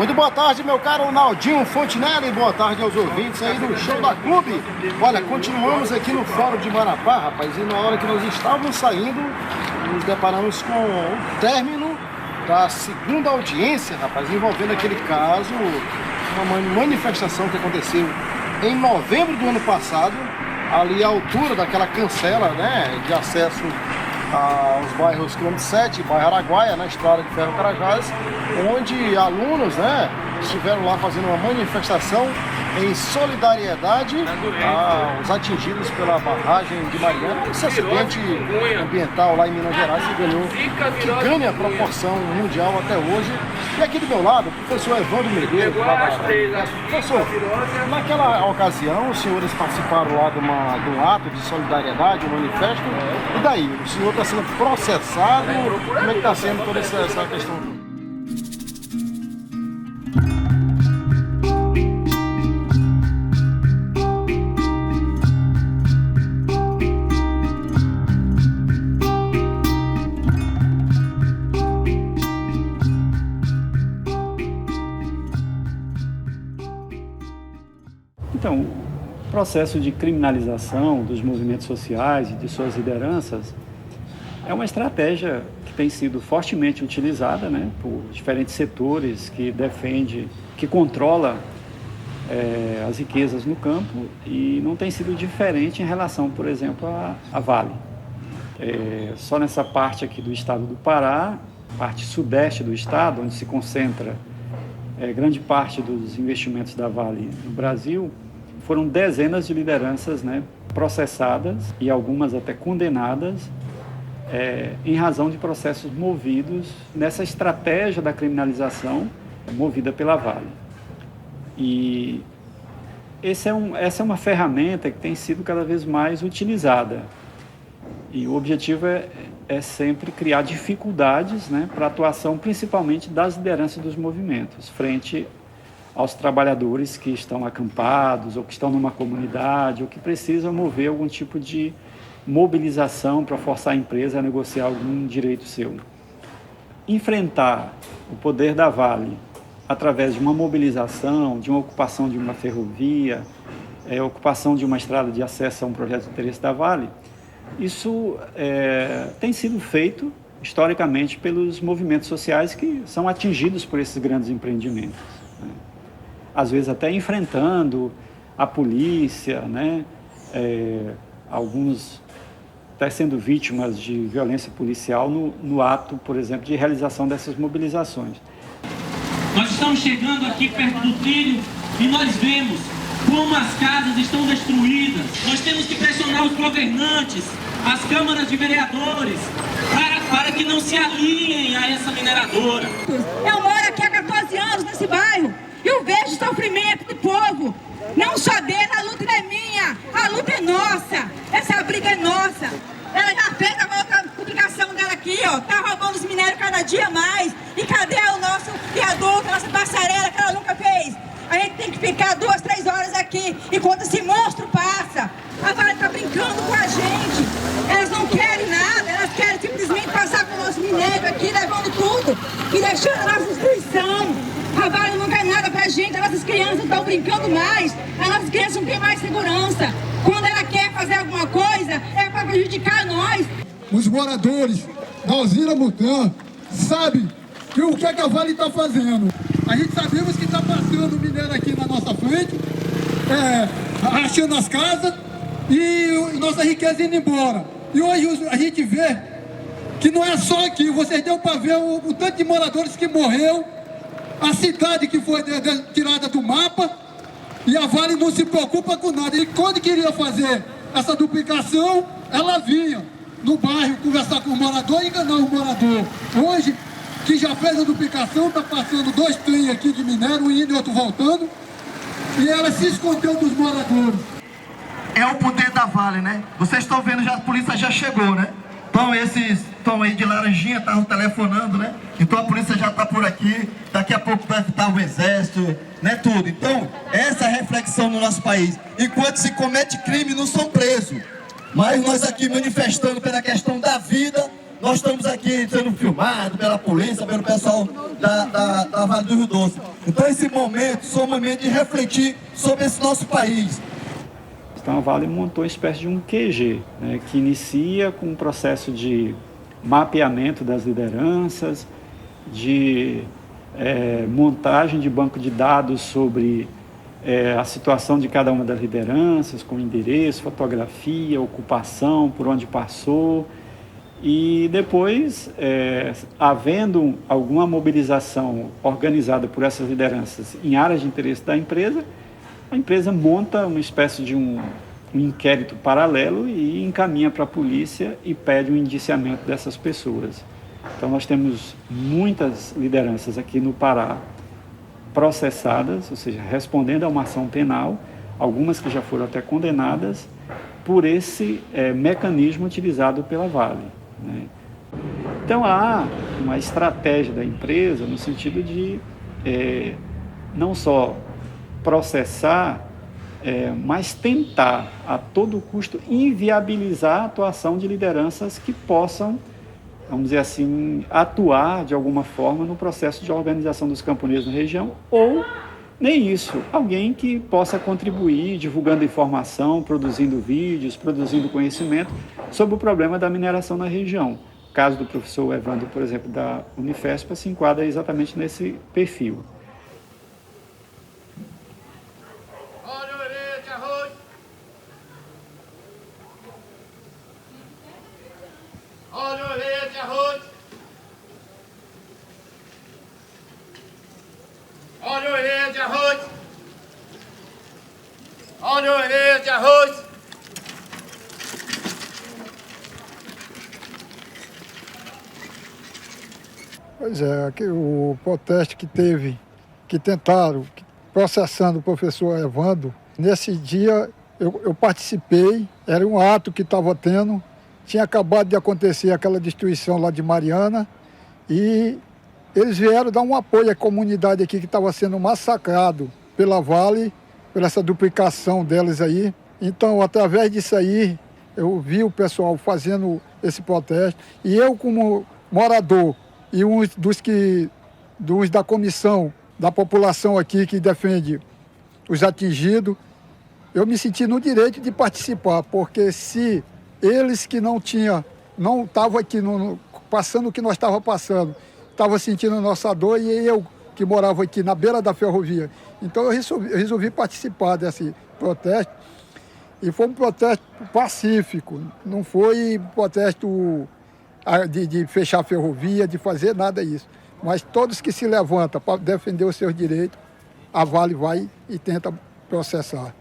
Muito boa tarde, meu caro Naldinho Fontinelli, boa tarde aos ouvintes aí do Show da Clube. Olha, continuamos aqui no Fórum de Marapá, rapaz, e na hora que nós estávamos saindo, nos deparamos com o término da segunda audiência, rapaz, envolvendo aquele caso, uma manifestação que aconteceu em novembro do ano passado, ali à altura daquela cancela, né, de acesso aos bairros quilômetro 7, bairro Araguaia, na estrada de Ferro Carajás, onde alunos, né, estiveram lá fazendo uma manifestação em solidariedade aos atingidos pela barragem de Mariana, esse acidente ambiental lá em Minas Gerais que ganha proporção mundial até hoje. E aqui do meu lado, o professor Evandro Medeiros. Professor, naquela ocasião, os senhores participaram lá de um ato de solidariedade, um manifesto, e daí? O senhor está sendo processado? Como é que está sendo toda essa questão? Então, o processo de criminalização dos movimentos sociais e de suas lideranças é uma estratégia que tem sido fortemente utilizada, né, por diferentes setores que defende, que controla as riquezas no campo, e não tem sido diferente em relação, por exemplo, à Vale. Só nessa parte aqui do estado do Pará, parte sudeste do estado, onde se concentra grande parte dos investimentos da Vale no Brasil, foram dezenas de lideranças, né, processadas e algumas até condenadas em razão de processos movidos nessa estratégia da criminalização movida pela Vale. E essa é uma ferramenta que tem sido cada vez mais utilizada. E o objetivo é sempre criar dificuldades, né, para a atuação principalmente das lideranças dos movimentos, frente aos trabalhadores que estão acampados ou que estão numa comunidade ou que precisam mover algum tipo de mobilização para forçar a empresa a negociar algum direito seu. Enfrentar o poder da Vale através de uma mobilização, de uma ocupação de uma ferrovia, ocupação de uma estrada de acesso a um projeto de interesse da Vale, isso tem sido feito historicamente pelos movimentos sociais que são atingidos por esses grandes empreendimentos, né? Às vezes até enfrentando a polícia, né? Alguns até sendo vítimas de violência policial no ato, por exemplo, de realização dessas mobilizações. Nós estamos chegando aqui perto do trilho e nós vemos como as casas estão destruídas. Nós temos que pressionar os governantes, as câmaras de vereadores, para que não se aliem a essa mineradora. Eu moro aqui há 14 anos nesse bairro e eu vejo o sofrimento do povo. Não só dele, a luta não é minha, a luta é nossa, essa briga é nossa. Ela já fez a publicação dela aqui, ó, tá roubando os minérios cada dia mais. E cadê o nosso viaduto, a nossa passarela que ela nunca fez? A gente tem que ficar 2, 3 horas aqui enquanto esse monstro passa. A Vale tá brincando com a gente. Elas não querem nada, elas querem simplesmente passar com o nosso minério aqui, levando tudo e deixando a nossa destruição. A Vale não quer nada pra gente, as nossas crianças não estão brincando mais, as nossas crianças não têm mais segurança. Quando ela quer fazer alguma coisa, é para prejudicar nós. Os moradores da usina Mutã sabem o que a Vale está fazendo. A gente sabemos que está passando o minério aqui na nossa frente, rachando as casas e nossa riqueza indo embora. E hoje a gente vê que não é só aqui, vocês deu para ver o tanto de moradores que morreu, a cidade que foi tirada do mapa, e a Vale não se preocupa com nada. E quando queria fazer essa duplicação, ela vinha no bairro conversar com o morador e enganar o morador. Hoje, que já fez a duplicação, está passando 2 trens aqui de minério, um indo e outro voltando, e ela se escondeu dos moradores. É o poder da Vale, né? Vocês estão vendo, a polícia já chegou, né? Então esses estão aí de laranjinha, estavam telefonando, né? Então a polícia já está por aqui, daqui a pouco vai estar o exército, né? Tudo. Então, essa é a reflexão no nosso país. Enquanto se comete crime, não são presos. Mas nós aqui manifestando pela questão da vida, nós estamos aqui sendo filmados pela polícia, pelo pessoal da Vale do Rio Doce. Então esse momento é um momento de refletir sobre esse nosso país. Então a Vale montou uma espécie de um QG, né, que inicia com um processo de mapeamento das lideranças, de montagem de banco de dados sobre a situação de cada uma das lideranças, com endereço, fotografia, ocupação, por onde passou. E depois, havendo alguma mobilização organizada por essas lideranças em áreas de interesse da empresa, a empresa monta uma espécie de um inquérito paralelo e encaminha para a polícia e pede um indiciamento dessas pessoas. Então nós temos muitas lideranças aqui no Pará processadas, ou seja, respondendo a uma ação penal, algumas que já foram até condenadas por esse mecanismo utilizado pela Vale, né? Então há uma estratégia da empresa no sentido de não só processar, mas tentar a todo custo inviabilizar a atuação de lideranças que possam, vamos dizer assim, atuar de alguma forma no processo de organização dos camponeses na região, ou nem isso, alguém que possa contribuir divulgando informação, produzindo vídeos, produzindo conhecimento sobre o problema da mineração na região. O caso do professor Evandro, por exemplo, da Unifesp, se enquadra exatamente nesse perfil. Olha o orelha de arroz. Olha o orelha de arroz. Olha o orelha de arroz. Olha o orelha de arroz. Pois é, aqui o protesto que teve, que tentaram, processando o professor Evandro, nesse dia eu participei, era um ato que estava tendo, tinha acabado de acontecer aquela destruição lá de Mariana e eles vieram dar um apoio à comunidade aqui que estava sendo massacrado pela Vale, por essa duplicação deles aí. Então, através disso aí, eu vi o pessoal fazendo esse protesto e eu, como morador e um dos da comissão da população aqui que defende os atingidos, eu me senti no direito de participar, porque se eles que não estavam aqui passando o que nós estávamos passando, estavam sentindo a nossa dor, e eu que morava aqui na beira da ferrovia. Então eu resolvi participar desse protesto, e foi um protesto pacífico, não foi protesto de fechar a ferrovia, de fazer nada disso. Mas todos que se levantam para defender os seus direitos, a Vale vai e tenta processar.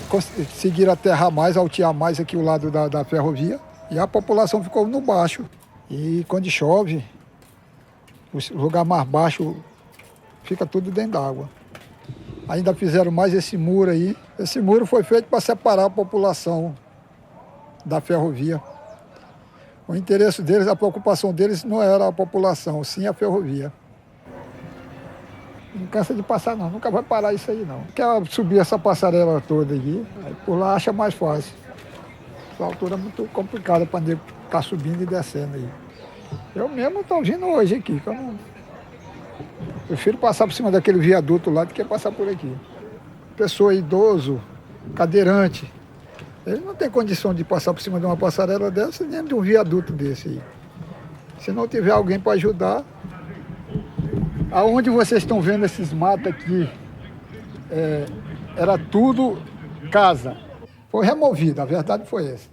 Conseguiram aterrar mais, altear mais aqui o lado da ferrovia, e a população ficou no baixo. E quando chove, o lugar mais baixo fica tudo dentro d'água. Ainda fizeram mais esse muro aí. Esse muro foi feito para separar a população da ferrovia. O interesse deles, a preocupação deles não era a população, sim a ferrovia. Não cansa de passar não, nunca vai parar isso aí não. Quer subir essa passarela toda aqui, aí por lá acha mais fácil. Essa altura é muito complicada para ficar subindo e descendo aí. Eu mesmo estou vindo hoje aqui, que eu não... prefiro passar por cima daquele viaduto lá do que passar por aqui. Pessoa idoso, cadeirante, ele não tem condição de passar por cima de uma passarela dessa, nem de um viaduto desse aí. Se não tiver alguém para ajudar... Aonde vocês estão vendo esses matos aqui, era tudo casa. Foi removido, a verdade foi essa,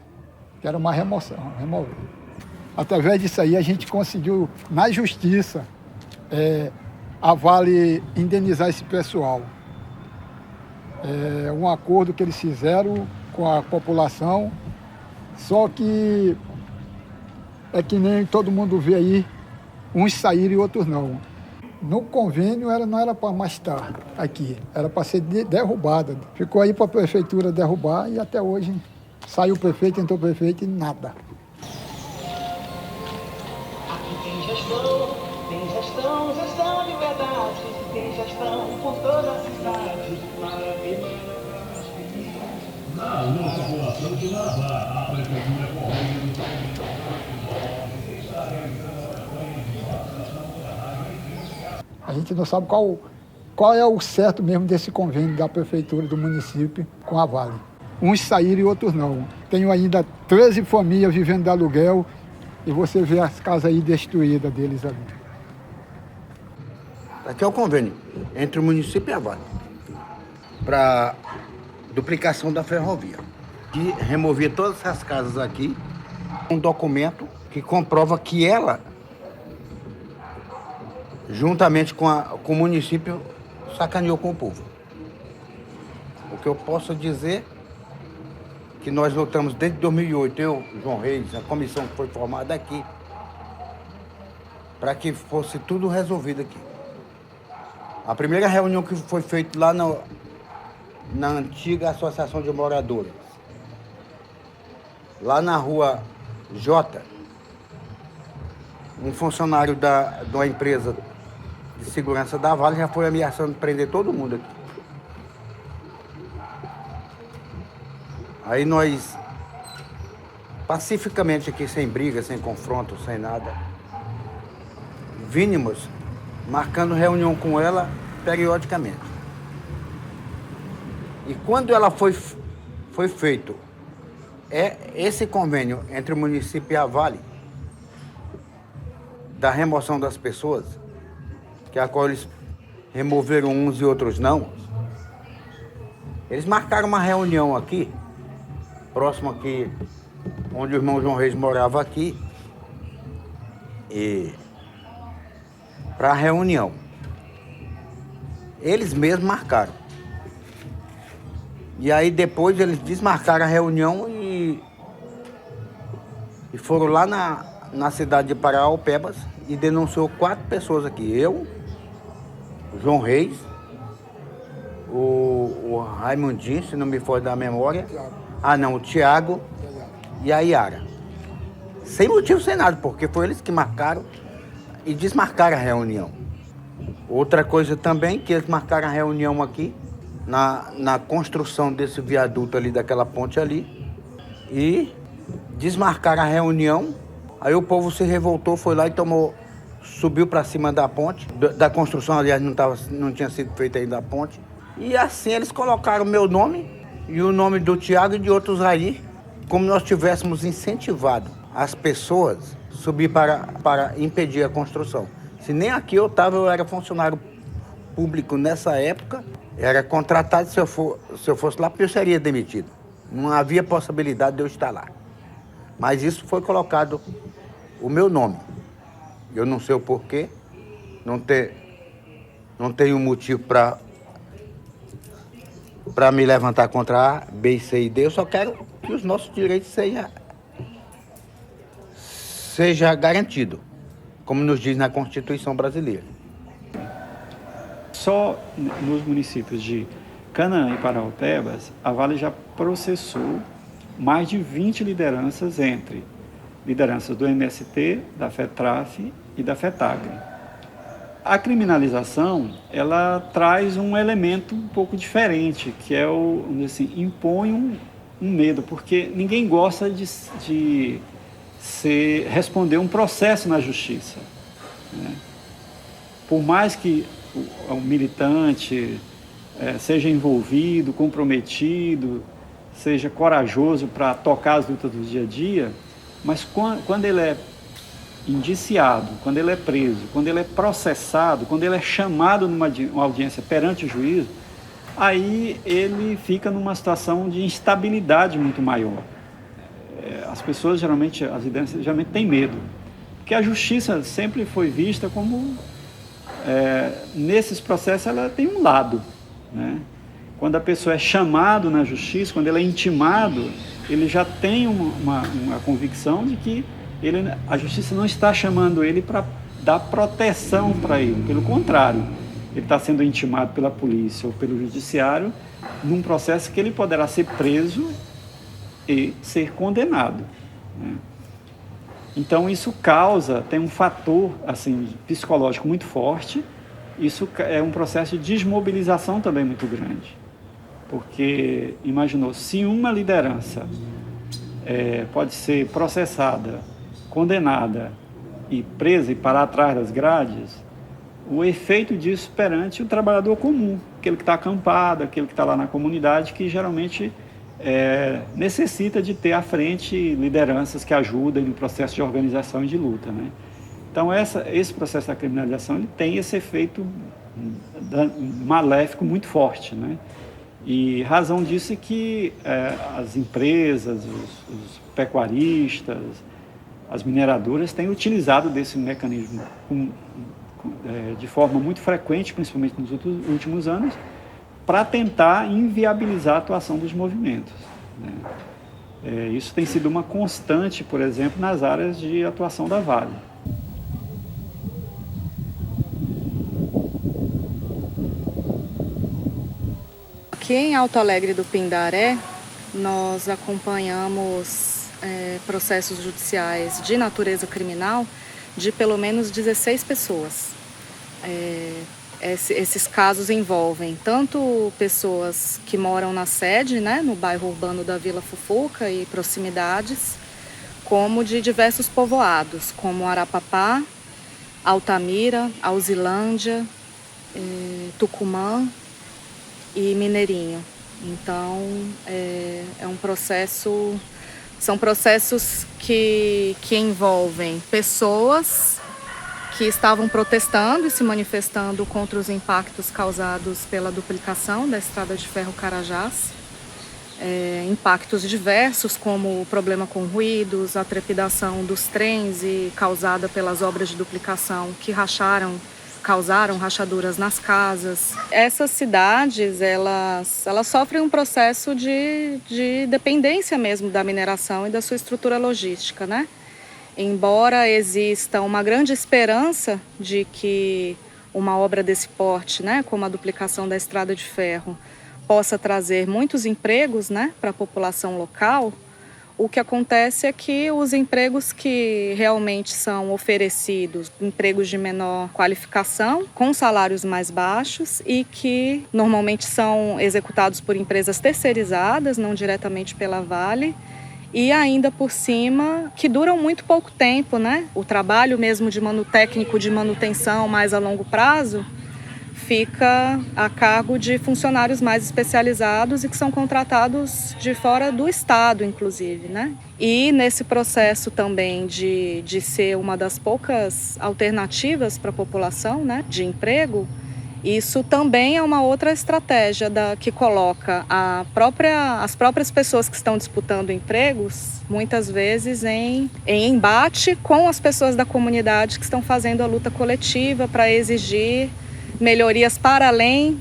que era uma remoção, removida. Através disso aí a gente conseguiu, na justiça, a Vale indenizar esse pessoal. Um acordo que eles fizeram com a população, só que é que nem todo mundo vê aí, uns saíram e outros não. No convênio não era para mais estar aqui, era para ser derrubada. Ficou aí para a prefeitura derrubar e até hoje saiu o prefeito, entrou o prefeito e nada. Gestão de verdade, tem gestão por toda a cidade. Na nossa população de lavar a prefeitura correndo A gente não sabe qual é o certo mesmo desse convênio da prefeitura do município com a Vale. Uns saíram e outros não. Tenho ainda 13 famílias vivendo de aluguel e você vê as casas aí destruídas deles ali. Aqui é o convênio entre o município e a Vale para duplicação da ferrovia. E remover todas essas casas aqui, um documento que comprova que ela, juntamente com o município, sacaneou com o povo. O que eu posso dizer que nós lutamos desde 2008, eu, João Reis, a comissão que foi formada aqui, para que fosse tudo resolvido aqui. A primeira reunião que foi feita lá na antiga Associação de Moradores, lá na rua J, um funcionário da empresa de segurança da Vale já foi ameaçando prender todo mundo aqui. Aí nós, pacificamente aqui, sem briga, sem confronto, sem nada, vínhamos marcando reunião com ela periodicamente. E quando ela foi feito esse convênio entre o município e a Vale, da remoção das pessoas, que a qual eles removeram uns e outros não, eles marcaram uma reunião aqui, próximo aqui, onde o irmão João Reis morava aqui, e para a reunião. Eles mesmos marcaram. E aí depois eles desmarcaram a reunião e foram lá na cidade de Paraopebas e denunciou 4 pessoas aqui. Eu, o João Reis, o Raimundinho, se não me for da memória. O Tiago e a Yara. Sem motivo, sem nada, porque foi eles que marcaram e desmarcaram a reunião. Outra coisa também, que eles marcaram a reunião aqui, na construção desse viaduto ali, daquela ponte ali, e desmarcaram a reunião. Aí o povo se revoltou, foi lá e subiu para cima da ponte, da construção, aliás, não tinha sido feita ainda a ponte. E assim eles colocaram o meu nome e o nome do Tiago e de outros aí, como nós tivéssemos incentivado as pessoas a subir para impedir a construção. Se nem aqui eu era funcionário público nessa época, era contratado, se eu fosse lá, eu seria demitido. Não havia possibilidade de eu estar lá. Mas isso foi colocado o meu nome. Eu não sei o porquê, não tenho motivo para me levantar contra A, B, C e D. Eu só quero que os nossos direitos seja garantido, como nos diz na Constituição brasileira. Só nos municípios de Canaã e Paraopebas, a Vale já processou mais de 20 lideranças, entre lideranças do MST, da FETRAF e da FETAGRE. A criminalização, ela traz um elemento um pouco diferente, que é impõe um medo, porque ninguém gosta de responder um processo na justiça, né? Por mais que o militante seja envolvido, comprometido, seja corajoso para tocar as lutas do dia a dia, mas quando ele é indiciado, quando ele é preso, quando ele é processado, quando ele é chamado numa audiência perante o juízo, aí ele fica numa situação de instabilidade muito maior. As pessoas as lideranças geralmente têm medo, porque a justiça sempre foi vista como, nesses processos, ela tem um lado, né? Quando a pessoa é chamado na justiça, quando ele é intimado, ele já tem uma convicção de que a justiça não está chamando ele para dar proteção para ele. Pelo contrário, ele está sendo intimado pela polícia ou pelo judiciário num processo que ele poderá ser preso e ser condenado, né? Então isso tem um fator assim, psicológico muito forte, isso é um processo de desmobilização também muito grande. Porque, imaginou, se uma liderança pode ser processada, condenada e presa e parar atrás das grades, o efeito disso perante o trabalhador comum, aquele que está acampado, aquele que está lá na comunidade, que geralmente necessita de ter à frente lideranças que ajudem no processo de organização e de luta, né? Então, esse processo da criminalização ele tem esse efeito maléfico muito forte, né? E razão disso é que as empresas, os pecuaristas, as mineradoras têm utilizado desse mecanismo de forma muito frequente, principalmente nos últimos anos, para tentar inviabilizar a atuação dos movimentos, né? Isso tem sido uma constante, por exemplo, nas áreas de atuação da Vale. Aqui em Alto Alegre do Pindaré, nós acompanhamos processos judiciais de natureza criminal de pelo menos 16 pessoas. Esses casos envolvem tanto pessoas que moram na sede, né, no bairro urbano da Vila Fufuca e proximidades, como de diversos povoados, como Arapapá, Altamira, Alzilândia, Tucumã e Mineirinho. Então, são processos que envolvem pessoas que estavam protestando e se manifestando contra os impactos causados pela duplicação da Estrada de Ferro Carajás. Impactos diversos, como o problema com ruídos, a trepidação dos trens causada pelas obras de duplicação que causaram rachaduras nas casas. Essas cidades, elas sofrem um processo de dependência mesmo da mineração e da sua estrutura logística, né? Embora exista uma grande esperança de que uma obra desse porte, né, como a duplicação da Estrada de Ferro, possa trazer muitos empregos, né, para a população local, o que acontece é que os empregos que realmente são oferecidos, empregos de menor qualificação, com salários mais baixos e que normalmente são executados por empresas terceirizadas, não diretamente pela Vale, e ainda por cima que duram muito pouco tempo, né? O trabalho mesmo técnico de manutenção mais a longo prazo fica a cargo de funcionários mais especializados e que são contratados de fora do estado, inclusive, né? E nesse processo também de ser uma das poucas alternativas para a população, né, de emprego, isso também é uma outra estratégia que coloca as próprias pessoas que estão disputando empregos, muitas vezes em embate com as pessoas da comunidade que estão fazendo a luta coletiva para exigir melhorias para além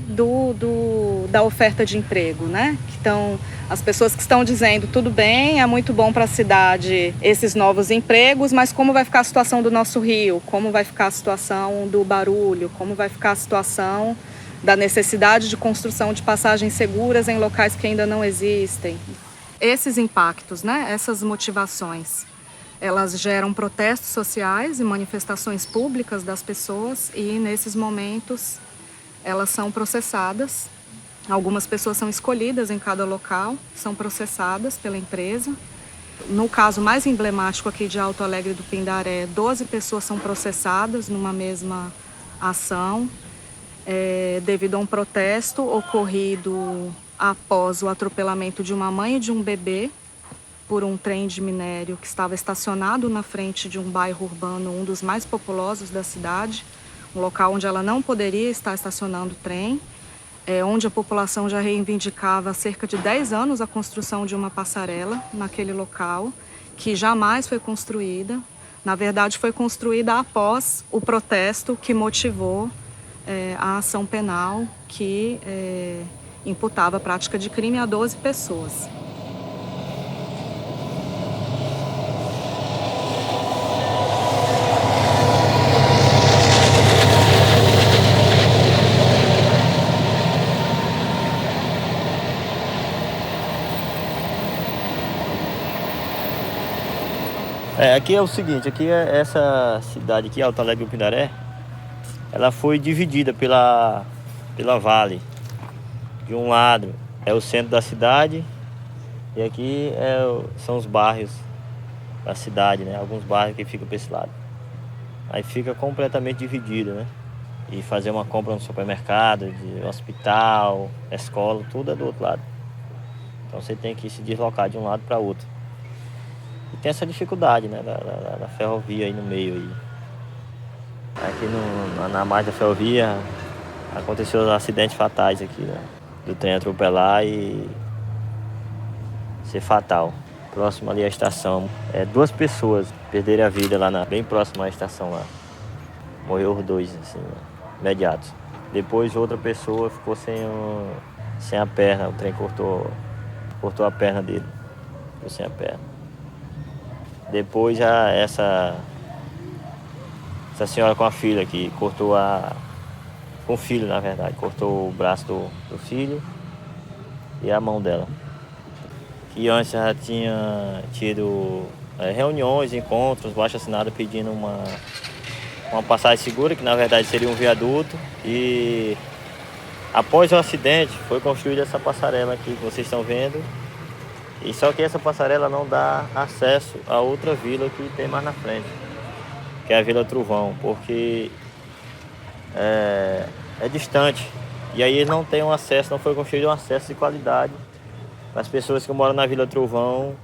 da oferta de emprego, né? Então, as pessoas que estão dizendo, tudo bem, é muito bom para a cidade esses novos empregos, mas como vai ficar a situação do nosso rio? Como vai ficar a situação do barulho? Como vai ficar a situação da necessidade de construção de passagens seguras em locais que ainda não existem? Esses impactos, né? Essas motivações, elas geram protestos sociais e manifestações públicas das pessoas e, nesses momentos, elas são processadas. Algumas pessoas são escolhidas em cada local, são processadas pela empresa. No caso mais emblemático aqui de Alto Alegre do Pindaré, 12 pessoas são processadas numa mesma ação, devido a um protesto ocorrido após o atropelamento de uma mãe e de um bebê por um trem de minério que estava estacionado na frente de um bairro urbano, um dos mais populosos da cidade, um local onde ela não poderia estar estacionando o trem, onde a população já reivindicava há cerca de 10 anos a construção de uma passarela naquele local, que jamais foi construída. Na verdade, foi construída após o protesto que motivou a ação penal que imputava a prática de crime a 12 pessoas. Aqui é o seguinte, aqui é essa cidade aqui, Alto Alegre do Pindaré, ela foi dividida pela Vale. De um lado é o centro da cidade e aqui são os bairros da cidade, né? Alguns bairros que ficam para esse lado. Aí fica completamente dividido, né? E fazer uma compra no supermercado, de hospital, escola, tudo é do outro lado. Então você tem que se deslocar de um lado para outro. E tem essa dificuldade, né, da ferrovia aí no meio. Aí. Aqui na margem da ferrovia aconteceu acidentes fatais aqui, né? Do trem atropelar e ser fatal. Próximo ali à estação, 2 pessoas perderam a vida lá bem próximo à estação lá. Morreu os 2, assim, imediatos. Depois outra pessoa ficou sem a perna, o trem cortou a perna dele, ficou sem a perna. Depois essa senhora com a filha que cortou com o filho, na verdade, cortou o braço do filho e a mão dela. E antes já tinha tido reuniões, encontros, baixo-assinado pedindo uma passagem segura, que na verdade seria um viaduto. E após o acidente foi construída essa passarela aqui que vocês estão vendo. E só que essa passarela não dá acesso a outra vila que tem mais na frente, que é a Vila Trovão, porque é distante. E aí eles não têm um acesso, não foi construído um acesso de qualidade para as pessoas que moram na Vila Trovão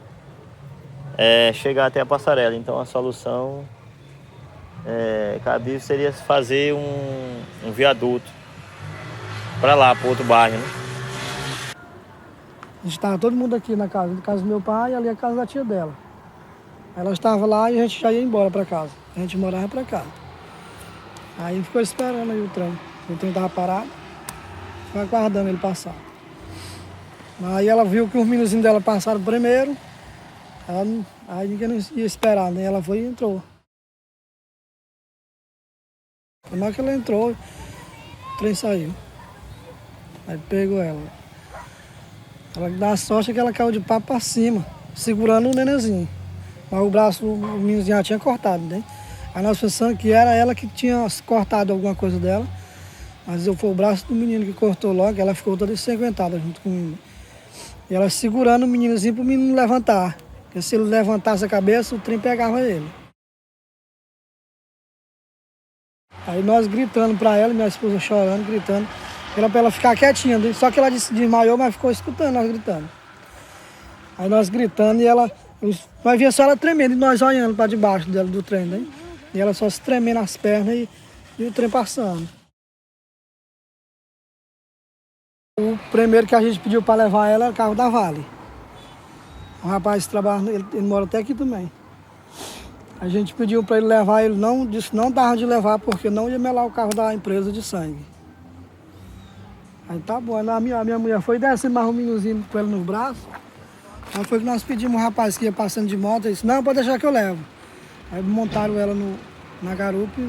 chegar até a passarela. Então a solução cabível seria fazer um viaduto para lá, para outro bairro, né? A gente estava todo mundo aqui na casa do meu pai e ali a casa da tia dela. Ela estava lá e a gente já ia embora para casa. A gente morava para cá. Aí ficou esperando aí o trem. O trem estava parado, ficou aguardando ele passar. Aí ela viu que os meninozinhos dela passaram primeiro, aí ninguém não ia esperar, né? Ela foi e entrou. Na hora que ela entrou, o trem saiu. Aí pegou ela. Ela dá a sorte que ela caiu de papo para cima, segurando o nenenzinho. Mas o braço, o meninozinho já tinha cortado, né? Aí nós pensamos que era ela que tinha cortado alguma coisa dela. Mas foi o braço do menino que cortou logo, ela ficou toda ensanguentada junto com o menino. E ela segurando o meninozinho para o menino levantar. Porque se ele levantasse a cabeça, o trem pegava ele. Aí nós gritando para ela, minha esposa chorando, gritando. Era para ela ficar quietinha, né? Só que ela desmaiou, mas ficou escutando nós gritando. Aí nós gritando e nós via só ela tremendo e nós olhando para debaixo dela do trem, né? E ela só se tremendo as pernas e o trem passando. O primeiro que a gente pediu para levar ela era o carro da Vale. O rapaz trabalha, ele mora até aqui também. A gente pediu para ele levar, ele disse que não dava de levar porque não ia melar o carro da empresa de sangue. Aí tá bom, a minha mulher foi descendo mais um meninozinho com ele no braço. Aí foi que nós pedimos um rapaz que ia passando de moto, ele disse, não, pode deixar que eu levo. Aí montaram ela na garupa,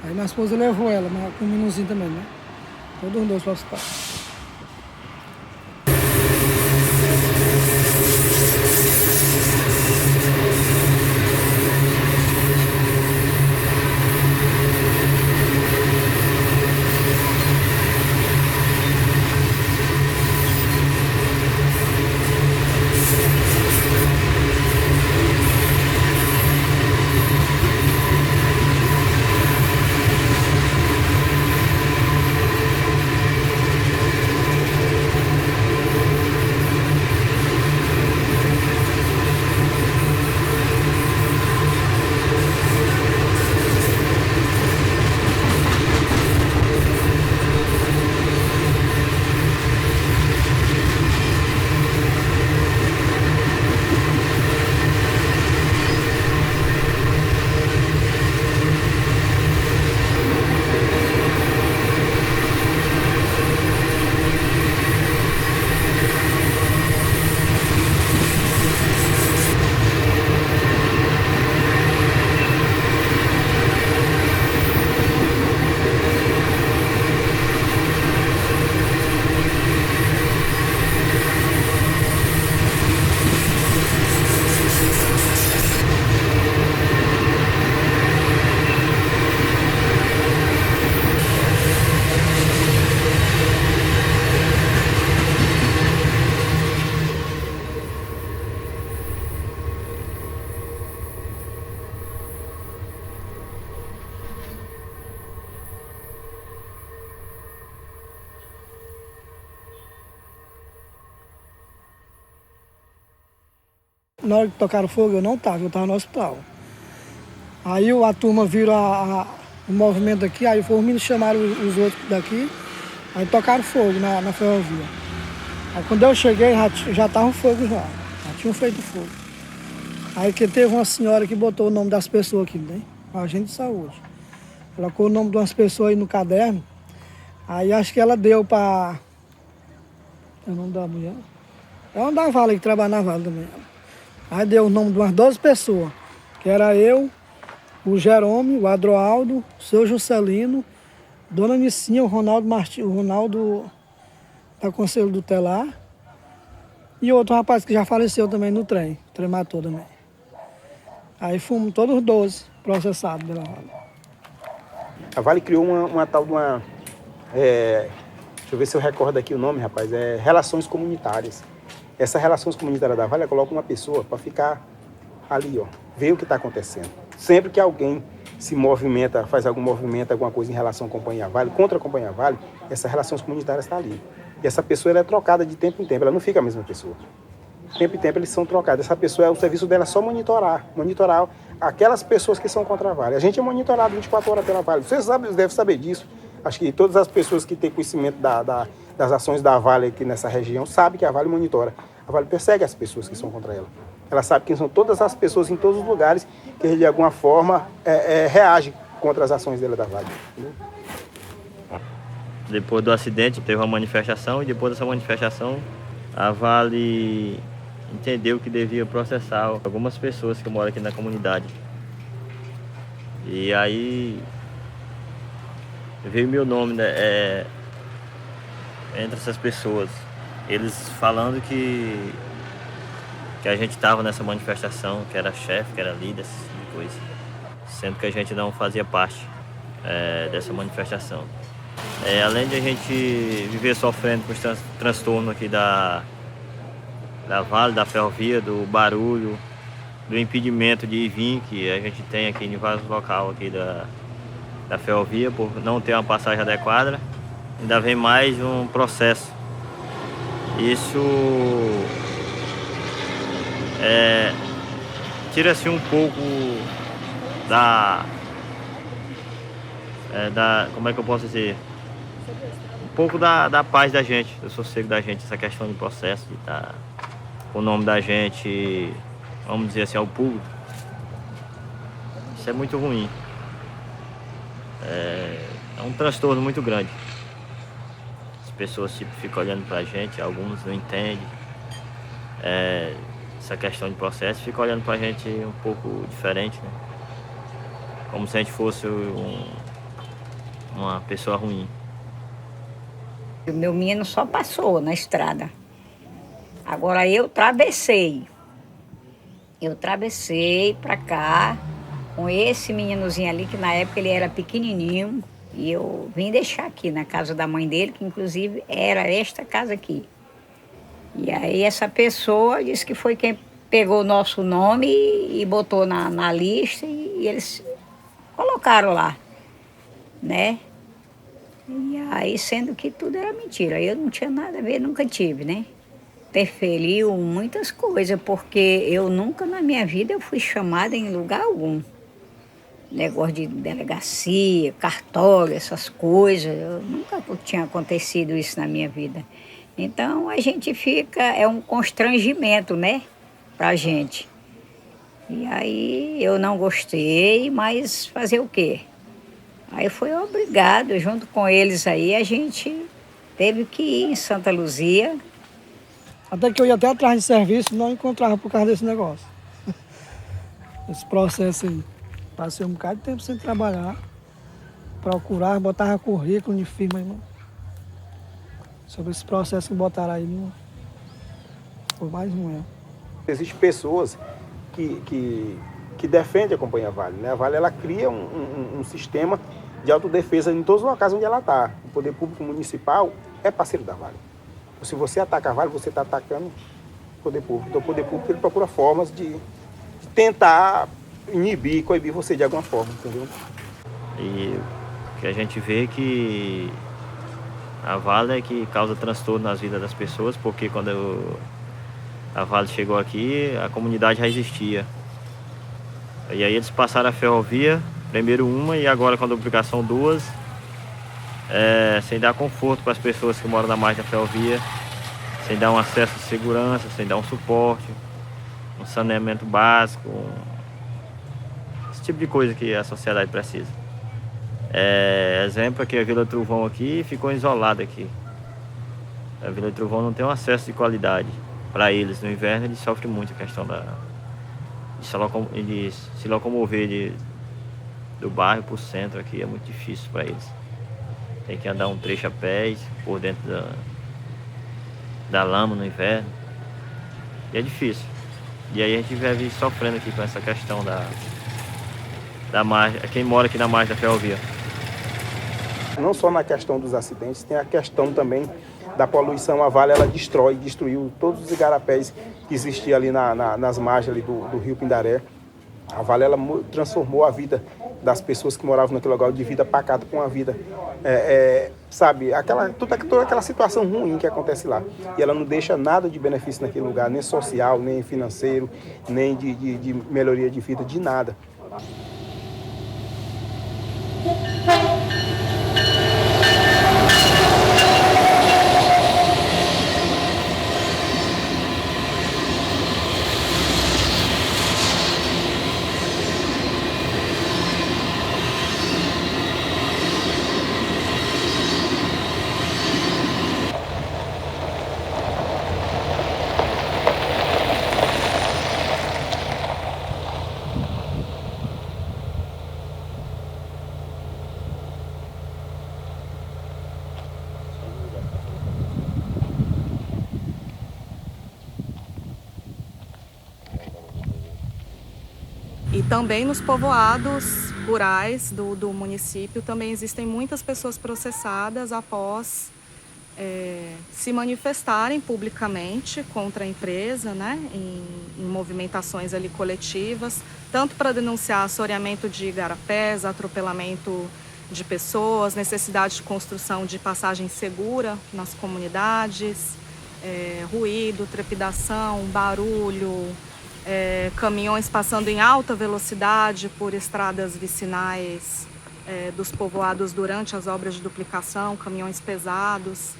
aí minha esposa levou ela, com o meninozinho também, né? Todos os 2 para o hospital. na hora que tocaram fogo, eu não estava, eu estava no hospital. Aí a turma viram o movimento aqui, aí os meninos chamaram os outros daqui, aí tocaram fogo na ferrovia. Aí quando eu cheguei, já estava fogo já tinham feito fogo. Aí que teve uma senhora que botou o nome das pessoas aqui, né? Agente de saúde. Colocou o nome de umas pessoas aí no caderno, aí acho que ela deu para... É o nome da mulher? É uma da Vale, que trabalha na Vale também. Aí deu o nome de umas 12 pessoas, que era eu, o Jerome, o Adroaldo, o seu Juscelino, Dona Nicinha, o Ronaldo Martins, o Ronaldo da Conselho do Telar, e outro rapaz que já faleceu também no trem, o trem matou também. Aí fomos todos 12 processados pela Vale. A Vale criou uma tal de uma... deixa eu ver se eu recordo aqui o nome, rapaz. Relações comunitárias. Essas relações comunitárias da Vale coloca uma pessoa para ficar ali, ó, ver o que está acontecendo. Sempre que alguém se movimenta, faz algum movimento, alguma coisa em relação à Companhia Vale, contra a Companhia Vale, essas relações comunitárias estão ali. E essa pessoa ela é trocada de tempo em tempo, ela não fica a mesma pessoa. De tempo em tempo eles são trocados. Essa pessoa, o serviço dela é só monitorar aquelas pessoas que são contra a Vale. A gente é monitorado 24 horas pela Vale. Vocês devem saber disso. Acho que todas as pessoas que têm conhecimento das ações da Vale aqui nessa região sabem que a Vale monitora. A Vale persegue as pessoas que são contra ela. Ela sabe quem são todas as pessoas em todos os lugares que de alguma forma reagem contra as ações dela da Vale. Entendeu? Depois do acidente teve uma manifestação e depois dessa manifestação a Vale entendeu que devia processar algumas pessoas que moram aqui na comunidade. E aí veio meu nome, né, entre essas pessoas. Eles falando que a gente estava nessa manifestação, que era chefe, que era líder, essa coisa. Sendo que a gente não fazia parte dessa manifestação. Além de a gente viver sofrendo com os transtornos aqui da Vale, da ferrovia, do barulho, do impedimento de ir e vir, que a gente tem aqui em vários locais aqui da ferrovia, por não ter uma passagem adequada, ainda vem mais um processo. Isso tira-se um pouco como é que eu posso dizer? Um pouco da paz da gente, do sossego da gente, essa questão de processo, de estar com o nome da gente, vamos dizer assim, ao público. Isso é muito ruim. É um transtorno muito grande. As pessoas ficam olhando pra gente, alguns não entendem. Essa questão de processo fica olhando pra gente um pouco diferente, né? Como se a gente fosse uma pessoa ruim. O meu menino só passou na estrada. Agora eu travessei. Eu travessei pra cá com esse meninozinho ali, que na época ele era pequenininho. E eu vim deixar aqui na casa da mãe dele, que inclusive era esta casa aqui. E aí essa pessoa disse que foi quem pegou o nosso nome e botou na lista e eles colocaram lá, né? E aí, sendo que tudo era mentira. Eu não tinha nada a ver, nunca tive, né? Interferiu muitas coisas, porque eu nunca na minha vida eu fui chamada em lugar algum. Negócio de delegacia, cartório, essas coisas. Eu nunca tinha acontecido isso na minha vida. Então, a gente fica... É um constrangimento, né? Pra gente. E aí, eu não gostei, mas fazer o quê? Aí foi obrigado, junto com eles aí, a gente teve que ir em Santa Luzia. Até que eu ia até atrás de serviço, não encontrava por causa desse negócio. Esse processo aí. Passei um bocado de tempo sem trabalhar, procurar, botava currículo de firma, irmão. Sobre esse processo que botaram aí, não foi mais um erro. Existem pessoas que defendem a Companhia Vale, né? A Vale ela cria um sistema de autodefesa em todos os locais onde ela está. O poder público municipal é parceiro da Vale. Se você ataca a Vale, você está atacando o poder público. Então o poder público ele procura formas de tentar inibir, coibir você de alguma forma, entendeu? E o que a gente vê é que a Vale é que causa transtorno nas vidas das pessoas, porque quando A Vale chegou aqui, a comunidade já existia. E aí eles passaram a ferrovia, primeiro uma e agora com a duplicação 2, sem dar conforto para as pessoas que moram na margem da ferrovia, sem dar um acesso de segurança, sem dar um suporte, um saneamento básico, esse tipo de coisa que a sociedade precisa. Exemplo aqui, a Vila Trovão aqui ficou isolada aqui. A Vila Trovão não tem um acesso de qualidade. Para eles, no inverno, eles sofrem muito a questão de se locomover do bairro para o centro aqui, é muito difícil para eles. Tem que andar um trecho a pés, por dentro da lama no inverno. E é difícil. E aí a gente vive sofrendo aqui com essa questão da margem, quem mora aqui na margem da ferrovia. Não só na questão dos acidentes, tem a questão também da poluição. A Vale ela destruiu todos os igarapés que existiam ali nas margens ali do rio Pindaré. A Vale ela transformou a vida das pessoas que moravam naquele lugar de vida pacata para uma vida, sabe, toda aquela situação ruim que acontece lá. E ela não deixa nada de benefício naquele lugar, nem social, nem financeiro, nem de melhoria de vida, de nada. E também nos povoados rurais do município também existem muitas pessoas processadas após se manifestarem publicamente contra a empresa, né, em movimentações ali coletivas, tanto para denunciar assoreamento de igarapés, atropelamento de pessoas, necessidade de construção de passagem segura nas comunidades, ruído, trepidação, barulho, caminhões passando em alta velocidade por estradas vicinais dos povoados durante as obras de duplicação, caminhões pesados.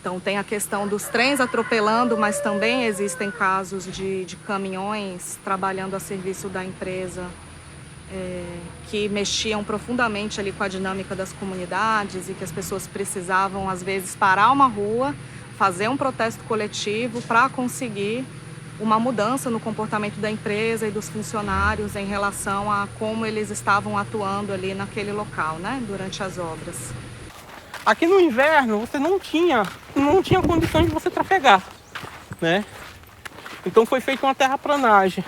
Então tem a questão dos trens atropelando, mas também existem casos de caminhões trabalhando a serviço da empresa que mexiam profundamente ali com a dinâmica das comunidades e que as pessoas precisavam às vezes parar uma rua, fazer um protesto coletivo para conseguir uma mudança no comportamento da empresa e dos funcionários em relação a como eles estavam atuando ali naquele local, né, durante as obras. Aqui no inverno você não tinha condições de você trafegar, né? Então foi feita uma terraplanagem.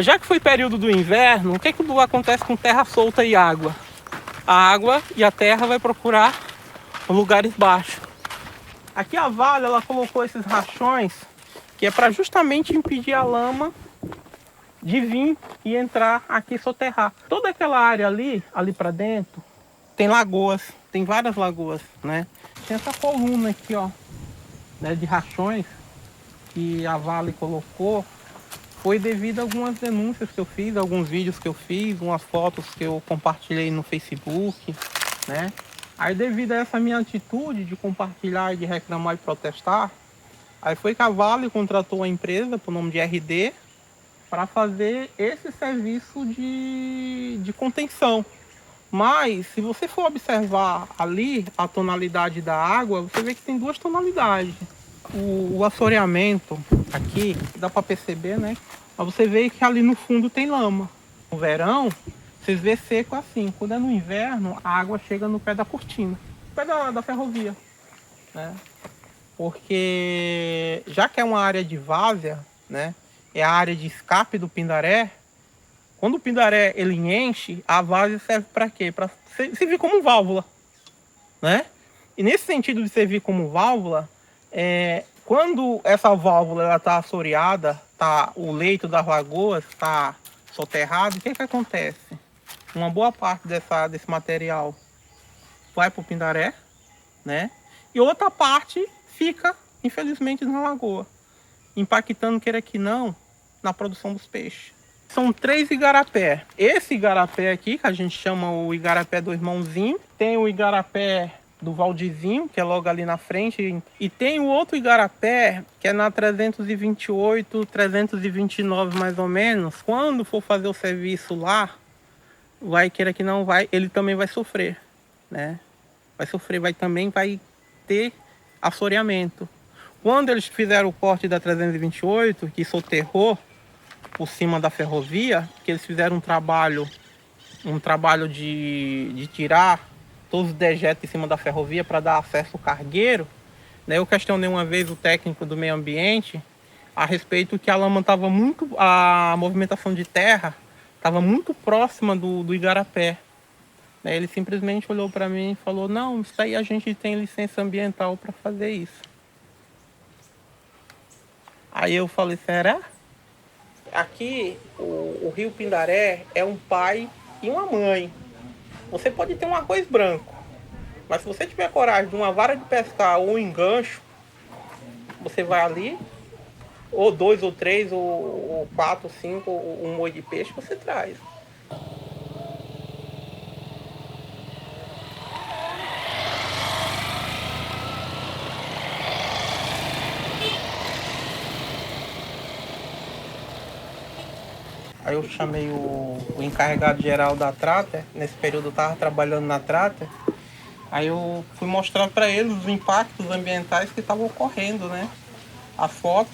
Já que foi período do inverno, o que acontece com terra solta e água? A água e a terra vai procurar lugares baixos. Aqui a Vale ela colocou esses rachões que é para justamente impedir a lama de vir e entrar aqui e soterrar. Toda aquela área ali para dentro, tem lagoas, tem várias lagoas, né? Tem essa coluna aqui, ó, né, de rachões que a Vale colocou. Foi devido a algumas denúncias que eu fiz, alguns vídeos que eu fiz, umas fotos que eu compartilhei no Facebook, né? Aí devido a essa minha atitude de compartilhar, de reclamar e protestar, aí foi que a Vale contratou a empresa, por nome de RD, para fazer esse serviço de contenção. Mas, se você for observar ali a tonalidade da água, você vê que tem duas tonalidades. O assoreamento aqui, dá para perceber, né? Mas você vê que ali no fundo tem lama. No verão, vocês vê seco assim. Quando é no inverno, a água chega no pé da cortina, no pé da ferrovia, né? Porque já que é uma área de várzea, né, é a área de escape do Pindaré, quando o Pindaré ele enche, a várzea serve para quê? Para servir como válvula, né? E nesse sentido de servir como válvula, quando essa válvula está assoreada, o leito das lagoas está soterrado, o que acontece? Uma boa parte desse material vai para o Pindaré, né? E outra parte fica, infelizmente, na lagoa. impactando, queira que não, na produção dos peixes. São 3 igarapé. Esse igarapé aqui, que a gente chama o igarapé do Irmãozinho, tem o igarapé do Valdizinho, que é logo ali na frente, e tem o outro igarapé, que é na 328, 329 mais ou menos. Quando for fazer o serviço lá, vai, queira que não vai, ele também vai sofrer, né? Vai sofrer, também vai ter assoreamento. Quando eles fizeram o corte da 328, que soterrou por cima da ferrovia, que eles fizeram um trabalho de tirar todos os dejetos em cima da ferrovia para dar acesso ao cargueiro, né? Eu questionei uma vez o técnico do meio ambiente a respeito que a lama estava muito, a movimentação de terra estava muito próxima do igarapé. Ele simplesmente olhou para mim e falou: não, isso aí a gente tem licença ambiental para fazer isso. Aí eu falei: será? Aqui o Rio Pindaré é um pai e uma mãe. Você pode ter um arroz branco, mas se você tiver coragem de uma vara de pescar ou um engancho, você vai ali, ou 2 ou 3 ou 4 ou 5, um molho de peixe, você traz. Aí eu chamei o encarregado geral da Trater. Nesse período eu estava trabalhando na Trater. Aí eu fui mostrar para eles os impactos ambientais que estavam ocorrendo, né? As fotos,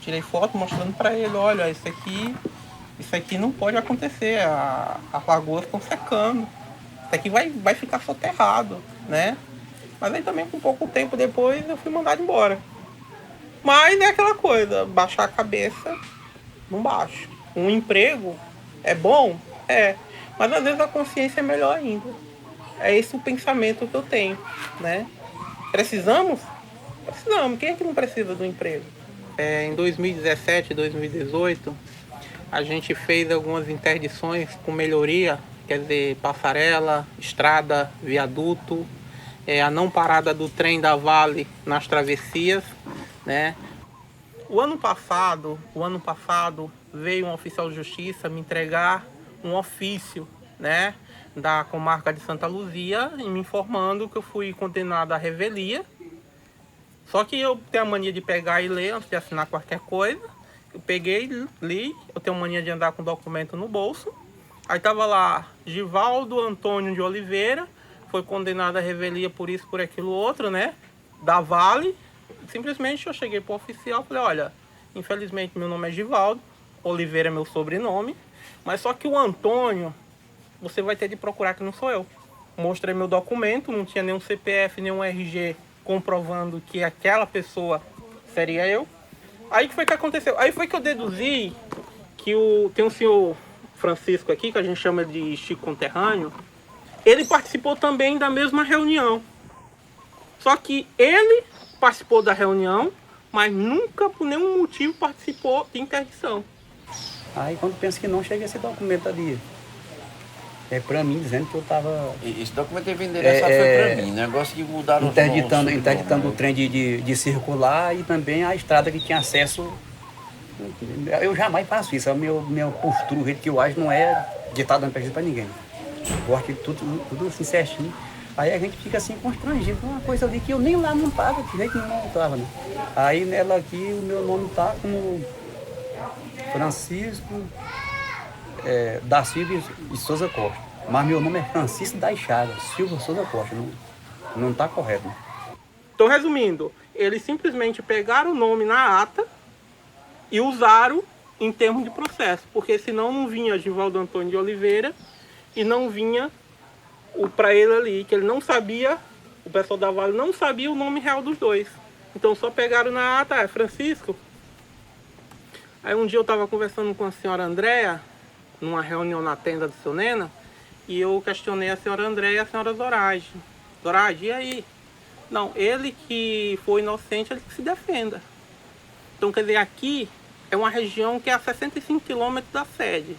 tirei foto mostrando para ele: olha, isso aqui não pode acontecer, as lagoas estão secando, isso aqui vai ficar soterrado, né? Mas aí também, com pouco tempo depois, eu fui mandado embora. Mas é aquela coisa, baixar a cabeça, não baixo. Um emprego é bom? É. Mas às vezes a consciência é melhor ainda. É esse o pensamento que eu tenho, né? Precisamos? Precisamos. Quem é que não precisa do emprego? Em 2017, 2018, a gente fez algumas interdições com melhoria, quer dizer, passarela, estrada, viaduto, a não parada do trem da Vale nas travessias, né? O ano passado, veio um oficial de justiça me entregar um ofício, né, da comarca de Santa Luzia, e me informando que eu fui condenado à revelia. Só que eu tenho a mania de pegar e ler antes de assinar qualquer coisa. Eu peguei, li, eu tenho a mania de andar com documento no bolso. Aí tava lá: Givaldo Antônio de Oliveira, foi condenado à revelia por isso, por aquilo outro, né, da Vale. Simplesmente eu cheguei pro oficial e falei: olha, infelizmente meu nome é Givaldo, Oliveira é meu sobrenome, mas só que o Antônio, você vai ter de procurar, que não sou eu. Mostrei meu documento, não tinha nenhum CPF, nenhum RG comprovando que aquela pessoa seria eu. Aí que foi que aconteceu? Aí foi que eu deduzi que tem um senhor Francisco aqui, que a gente chama de Chico Conterrâneo, ele participou também da mesma reunião. Só que ele participou da reunião, mas nunca por nenhum motivo participou de interdição. Aí quando pensa que não, chega esse documento ali. É pra mim, dizendo que eu tava... Esse documento teve endereçado foi pra mim, negócio de mudar interditando o trem de circular e também a estrada que tinha acesso. Eu jamais faço isso, a minha postura, o jeito que eu acho, não é ditado dando prejuízo pra ninguém. Eu gosto de tudo assim certinho. Aí a gente fica assim constrangido, uma coisa ali que eu nem lá não tava, de jeito nenhum não tava, né? Aí nela aqui o meu nome tá como Francisco da Silva e Souza Costa. Mas meu nome é Francisco da Chagas, Silva Souza Costa, não tá correto, né? Então, resumindo, eles simplesmente pegaram o nome na ata e usaram em termos de processo, porque senão não vinha Givaldo Antônio de Oliveira e não vinha para ele ali, que ele não sabia, o pessoal da Vale não sabia o nome real dos dois. Então só pegaram na ata, Francisco. Aí um dia eu estava conversando com a senhora Andréa, numa reunião na tenda do seu Nena, e eu questionei a senhora Andréa e a senhora Zorage. Zorage, e aí? Não, ele que foi inocente, ele que se defenda. Então, quer dizer, aqui é uma região que é a 65 quilômetros da sede.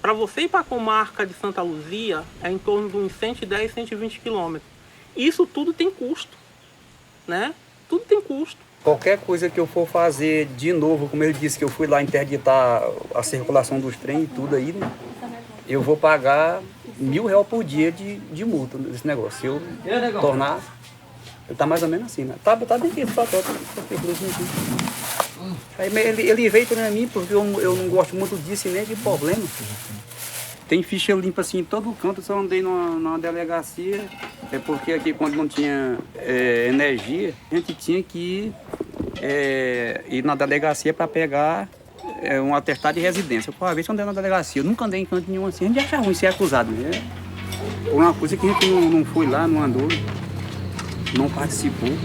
Para você ir para a comarca de Santa Luzia, é em torno de uns 110, 120 quilômetros. Isso tudo tem custo, né? Tudo tem custo. Qualquer coisa que eu for fazer de novo, como eu disse que eu fui lá interditar a circulação dos trens e tudo aí, né? Eu vou pagar R$1.000 por dia de multa nesse negócio. Se eu tornar, tá mais ou menos assim, né? Tá bem aqui, tá aí ele veio para mim porque eu não gosto muito disso e nem de problema. Tem ficha limpa assim em todo canto, só andei numa delegacia, porque aqui quando não tinha energia, a gente tinha que ir na delegacia para pegar um atestado de residência. Por uma vez eu andei na delegacia, eu nunca andei em canto nenhum assim, a gente acha ruim ser acusado, né? Por uma coisa que a gente não foi lá, não andou, não participou,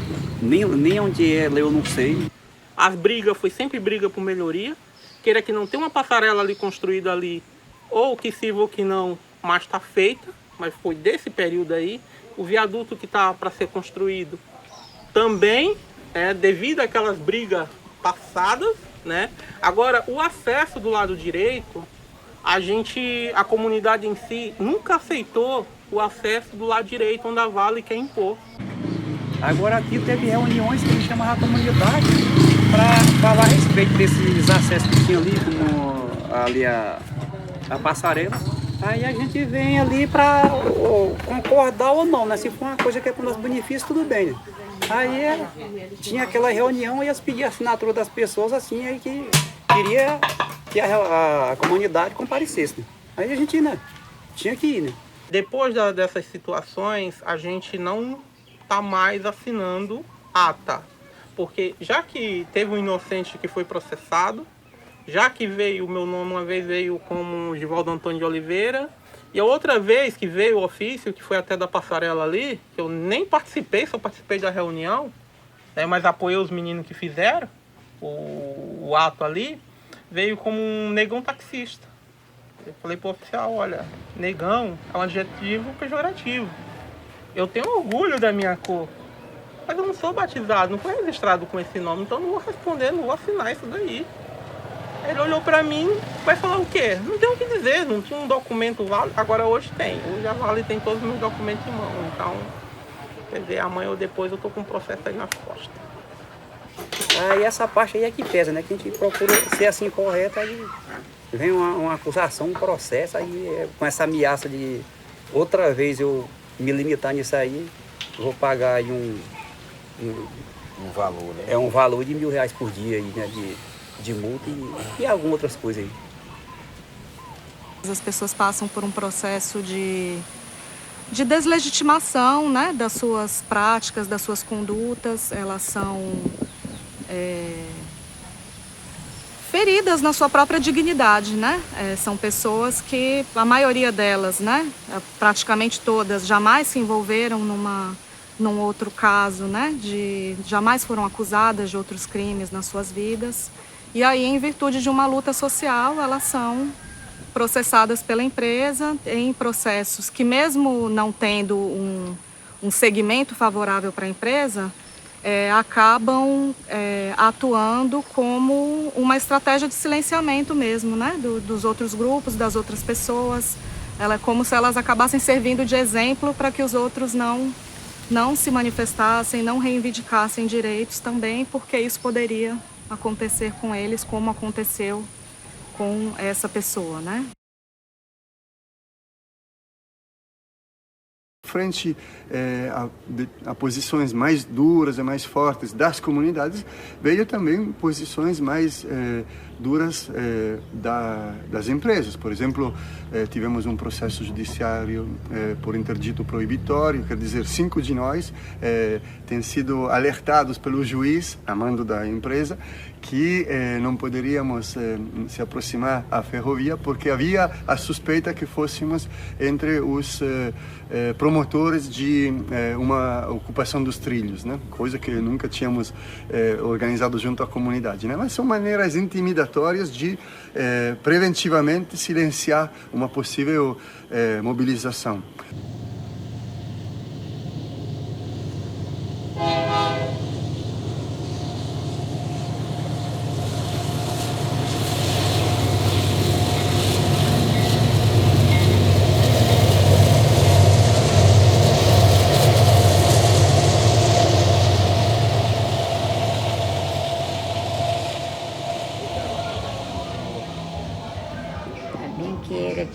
nem onde é, eu não sei. As brigas foi sempre briga por melhoria, queira que não tem uma passarela ali construída ali, ou que sirva ou que não, mas está feita, mas foi desse período aí. O viaduto que está para ser construído também, devido àquelas brigas passadas, né? Agora, o acesso do lado direito, a comunidade em si nunca aceitou o acesso do lado direito, onde a Vale quer impor. Agora aqui teve reuniões que eles chamaram a comunidade para falar a respeito desses acessos que tinha ali, como ali a passarela. Aí a gente vem ali para concordar ou não, né? Se for uma coisa que é para o nosso benefício, tudo bem, né? Aí tinha aquela reunião e eles pediam a assinatura das pessoas assim, aí que queria que a comunidade comparecesse, né? Aí a gente, né, tinha que ir, né? Depois dessas situações, a gente não está mais assinando ata, porque já que teve um inocente que foi processado, já que veio, o meu nome uma vez veio como Givaldo Antônio de Oliveira, e a outra vez que veio o ofício, que foi até da passarela ali, que eu nem participei, só participei da reunião, né, mas apoiei os meninos que fizeram o ato ali, veio como um negão taxista. Eu falei pro oficial, olha, negão é um adjetivo pejorativo. Eu tenho orgulho da minha cor, mas eu não sou batizado, não fui registrado com esse nome, então não vou responder, não vou assinar isso daí. Ele olhou pra mim, vai falar o quê? Não tem o que dizer, não tinha um documento válido, agora hoje tem. Hoje a Vale tem todos os meus documentos em mão, então, quer dizer, amanhã ou depois eu tô com um processo aí nas costas. Aí essa parte aí é que pesa, né? Que a gente procura ser assim correto, aí vem uma acusação, um processo, aí com essa ameaça de outra vez eu me limitar nisso aí, eu vou pagar aí um valor, né? Um valor de R$1.000 por dia aí, né? De multa e algumas outras coisas aí. As pessoas passam por um processo de deslegitimação, né, das suas práticas, das suas condutas. Elas são feridas na sua própria dignidade, né? São pessoas que, a maioria delas, né, praticamente todas, jamais se envolveram num outro caso, né, jamais foram acusadas de outros crimes nas suas vidas. E aí, em virtude de uma luta social, elas são processadas pela empresa em processos que, mesmo não tendo um segmento favorável para a empresa, acabam atuando como uma estratégia de silenciamento mesmo, né, dos outros grupos, das outras pessoas. É como se elas acabassem servindo de exemplo para que os outros não se manifestassem, não reivindicassem direitos também, porque isso poderia acontecer com eles como aconteceu com essa pessoa, né? Frente a posições mais duras e mais fortes das comunidades, veio também posições mais duras das empresas. Por exemplo, tivemos um processo judiciário por interdito proibitório, quer dizer, 5 de nós têm sido alertados pelo juiz, a mando da empresa, que não poderíamos se aproximar à ferrovia porque havia a suspeita que fôssemos entre os promotores de uma ocupação dos trilhos, né? Coisa que nunca tínhamos organizado junto à comunidade, né? Mas são maneiras intimidatórias de preventivamente silenciar uma possível mobilização.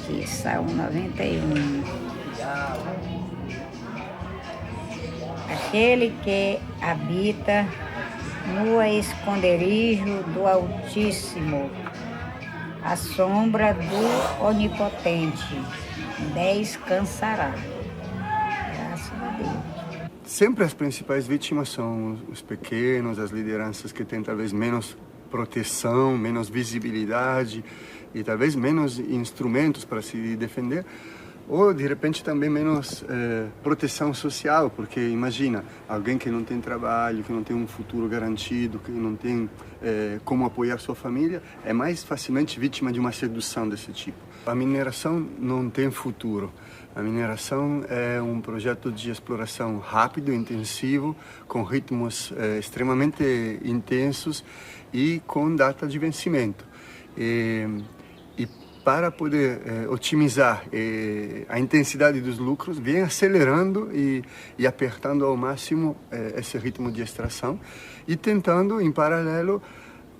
aqui, Salmo 91. Aquele que habita no esconderijo do Altíssimo, a sombra do Onipotente descansará. Graças a Deus. Sempre as principais vítimas são os pequenos, as lideranças que têm talvez menos proteção, menos visibilidade e talvez menos instrumentos para se defender, ou de repente também menos proteção social, porque imagina, alguém que não tem trabalho, que não tem um futuro garantido, que não tem como apoiar sua família, é mais facilmente vítima de uma sedução desse tipo. A mineração não tem futuro. A mineração é um projeto de exploração rápido, intensivo, com ritmos extremamente intensos e com data de vencimento. E para poder otimizar a intensidade dos lucros, vem acelerando e apertando ao máximo esse ritmo de extração e tentando, em paralelo,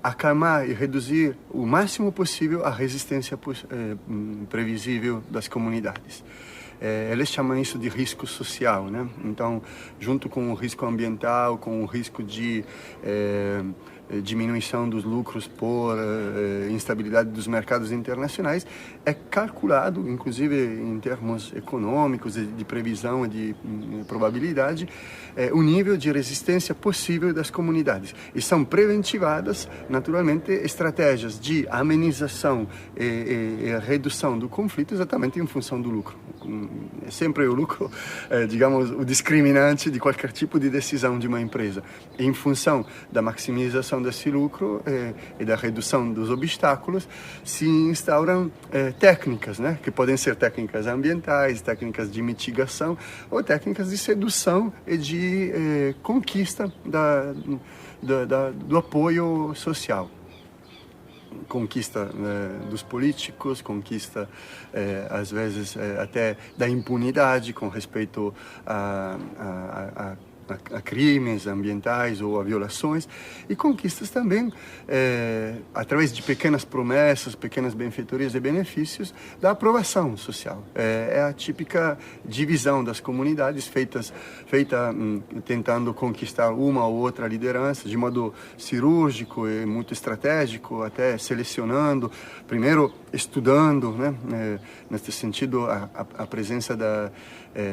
acalmar e reduzir o máximo possível a resistência previsível das comunidades. Eles chamam isso de risco social, né? Então, junto com o risco ambiental, com o risco de diminuição dos lucros por instabilidade dos mercados internacionais, é calculado, inclusive em termos econômicos, de previsão e de probabilidade, o nível de resistência possível das comunidades. E são preventivadas, naturalmente, estratégias de amenização e redução do conflito exatamente em função do lucro. É sempre o lucro, digamos, o discriminante de qualquer tipo de decisão de uma empresa. E em função da maximização desse lucro e da redução dos obstáculos, se instauram técnicas, né? Que podem ser técnicas ambientais, técnicas de mitigação ou técnicas de sedução e de conquista do apoio social. Conquista dos políticos, conquista às vezes até da impunidade com respeito a crimes ambientais ou a violações, e conquistas também através de pequenas promessas, pequenas benfeitorias e benefícios da aprovação social. É a típica divisão das comunidades feita tentando conquistar uma ou outra liderança de modo cirúrgico e muito estratégico, até selecionando, primeiro estudando, né, nesse sentido a presença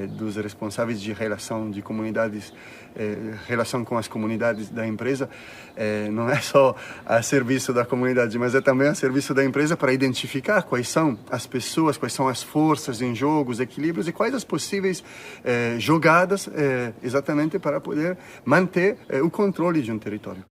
dos responsáveis de relação de comunidades, relação com as comunidades da empresa, não é só a serviço da comunidade, mas é também a serviço da empresa para identificar quais são as pessoas, quais são as forças em jogo, os equilíbrios e quais as possíveis jogadas exatamente para poder manter o controle de um território.